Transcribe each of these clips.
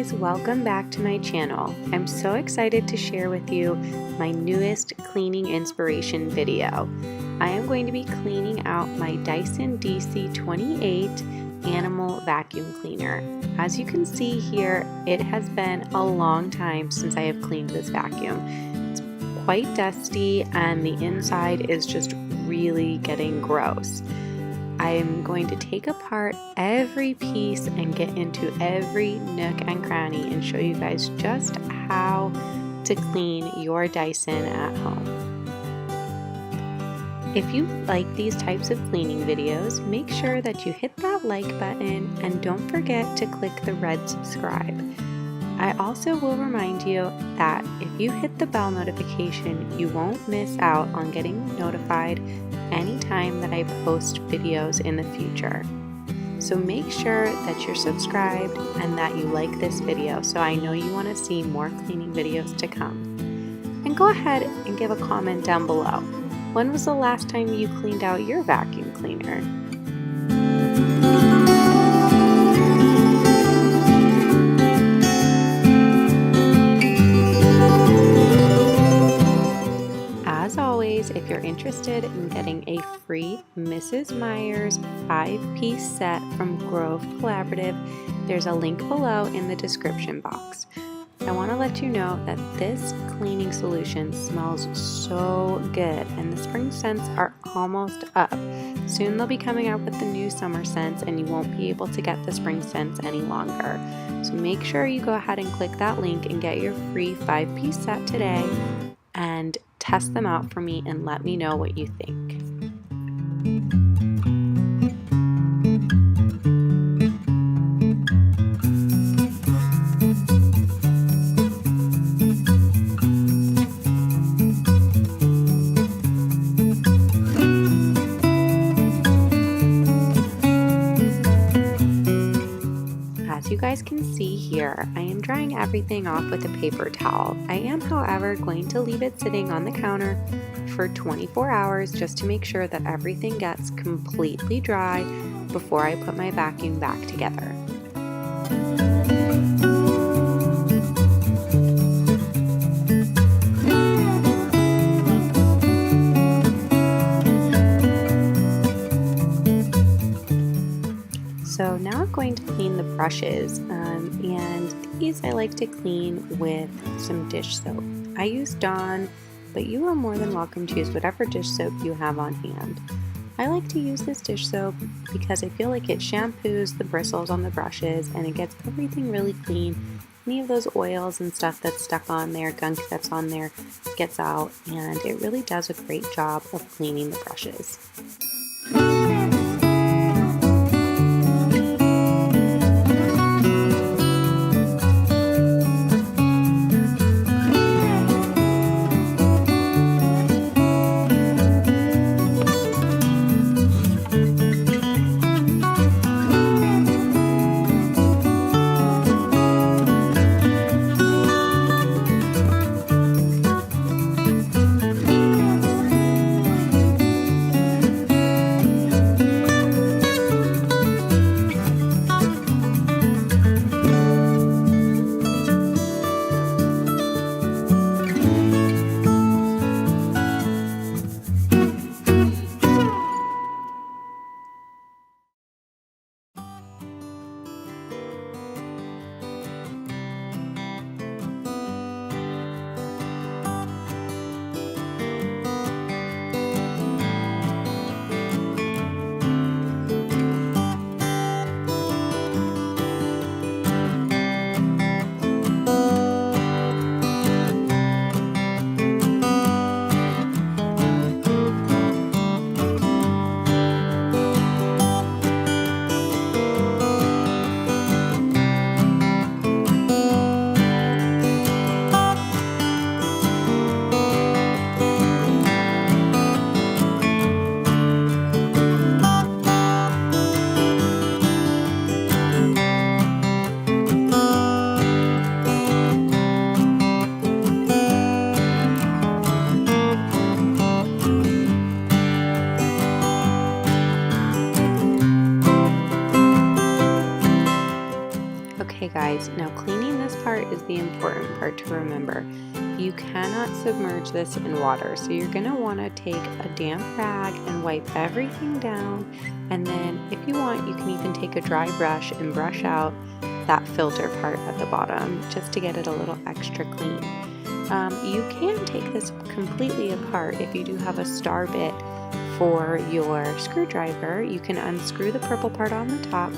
guys, welcome back to my channel. I'm so excited to share with you my newest cleaning inspiration video. I am going to be cleaning out my Dyson DC28 animal vacuum cleaner. As you can see here, it has been a long time since I have cleaned this vacuum. It's quite dusty and the inside is just really getting gross. I'm going to take apart every piece and get into every nook and cranny and show you guys just how to clean your Dyson at home. If you like these types of cleaning videos, make sure that you hit that like button and don't forget to click the red subscribe. I also will remind you that if you hit the bell notification, you won't miss out on getting notified anytime that I post videos in the future. So make sure that you're subscribed and that you like this video so I know you want to see more cleaning videos to come. And go ahead and give a comment down below. When was the last time you cleaned out your vacuum cleaner? If you're interested in getting a free Mrs. Meyers 5-piece set from Grove Collaborative, there's a link below in the description box. I want to let you know that this cleaning solution smells so good and the spring scents are almost up. Soon they'll be coming out with the new summer scents and you won't be able to get the spring scents any longer. So make sure you go ahead and click that link and get your free 5-piece set today and test them out for me and let me know what you think. As you guys can see here, I am drying everything off with a paper towel. I am, however, going to leave it sitting on the counter for 24 hours just to make sure that everything gets completely dry before I put my vacuum back together. So now I'm going to clean the brushes, and these I like to clean with some dish soap. I use Dawn, but you are more than welcome to use whatever dish soap you have on hand. I like to use this dish soap because I feel like it shampoos the bristles on the brushes and it gets everything really clean. Any of those oils and stuff that's stuck on there, gunk that's on there, gets out, and it really does a great job of cleaning the brushes. Okay guys, now cleaning the important part to remember. You cannot submerge this in water, so you're going to want to take a damp rag and wipe everything down, and then if you want, you can even take a dry brush and brush out that filter part at the bottom just to get it a little extra clean. You can take this completely apart if you do have a star bit for your screwdriver. You can unscrew the purple part on the top,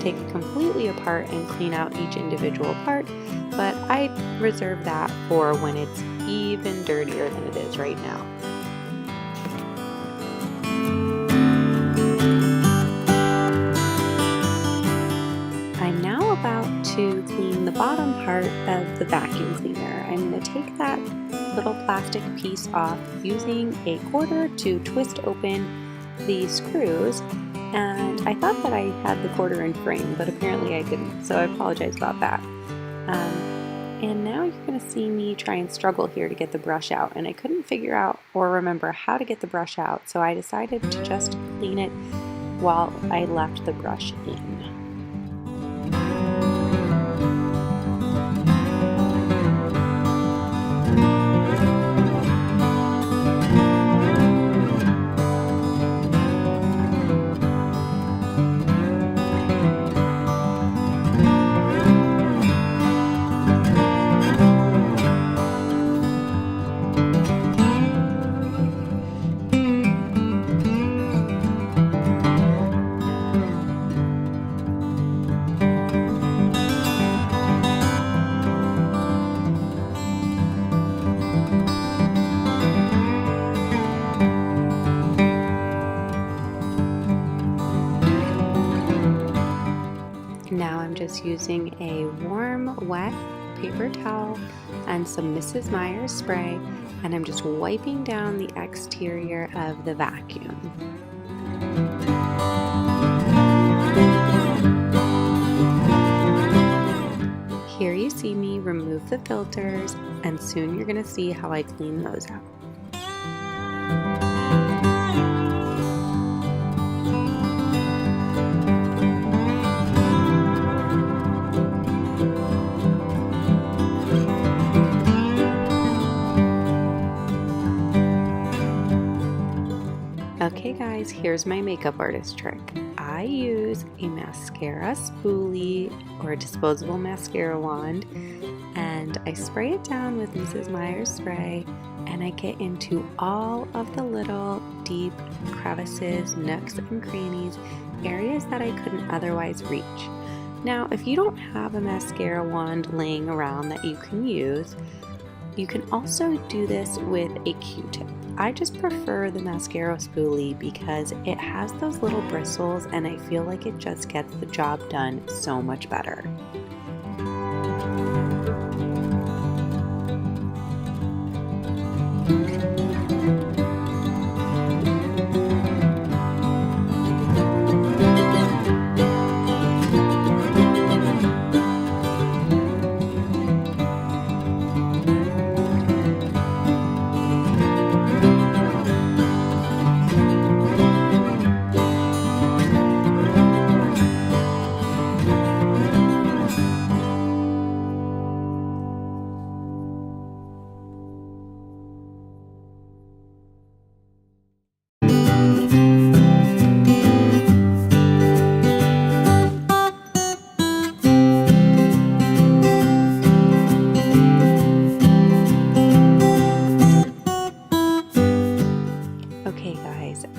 take it completely apart and clean out each individual part, but I reserve that for when it's even dirtier than it is right now. I'm now about to clean the bottom part of the vacuum cleaner. I'm going to take that little plastic piece off using a quarter to twist open the screws, and I thought that I had the quarter in frame, but apparently I didn't, so I apologize about that. And now you're going to see me try and struggle here to get the brush out, and I couldn't figure out or remember how to get the brush out, so I decided to just clean it while I left the brush in. Now I'm just using a warm, wet paper towel and some Mrs. Meyers spray, and I'm just wiping down the exterior of the vacuum. Here you see me remove the filters, and soon you're going to see how I clean those out. Okay guys, here's my makeup artist trick. I use a mascara spoolie or a disposable mascara wand, and I spray it down with Mrs. Meyers spray, and I get into all of the little deep crevices, nooks and crannies, areas that I couldn't otherwise reach. Now, if you don't have a mascara wand laying around that you can use, you can also do this with a Q-tip. I just prefer the mascara spoolie because it has those little bristles, and I feel like it just gets the job done so much better.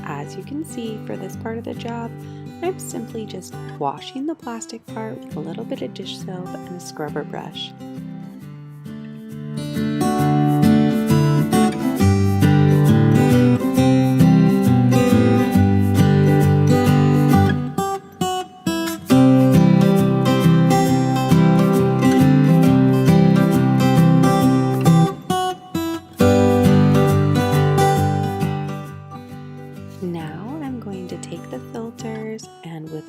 As you can see, for this part of the job, I'm simply just washing the plastic part with a little bit of dish soap and a scrubber brush. Now I'm going to take the filters, and with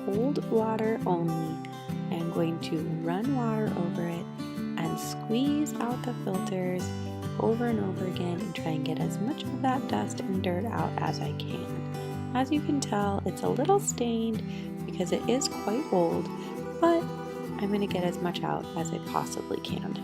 cold water only, I'm going to run water over it and squeeze out the filters over and over again and try and get as much of that dust and dirt out as I can. As you can tell, it's a little stained because it is quite old, but I'm going to get as much out as I possibly can.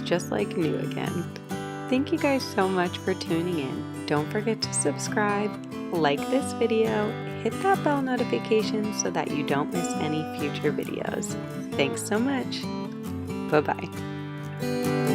Just like new again. Thank you guys so much for tuning in. Don't forget to subscribe, like this video, hit that bell notification so that you don't miss any future videos. Thanks so much. Bye-bye.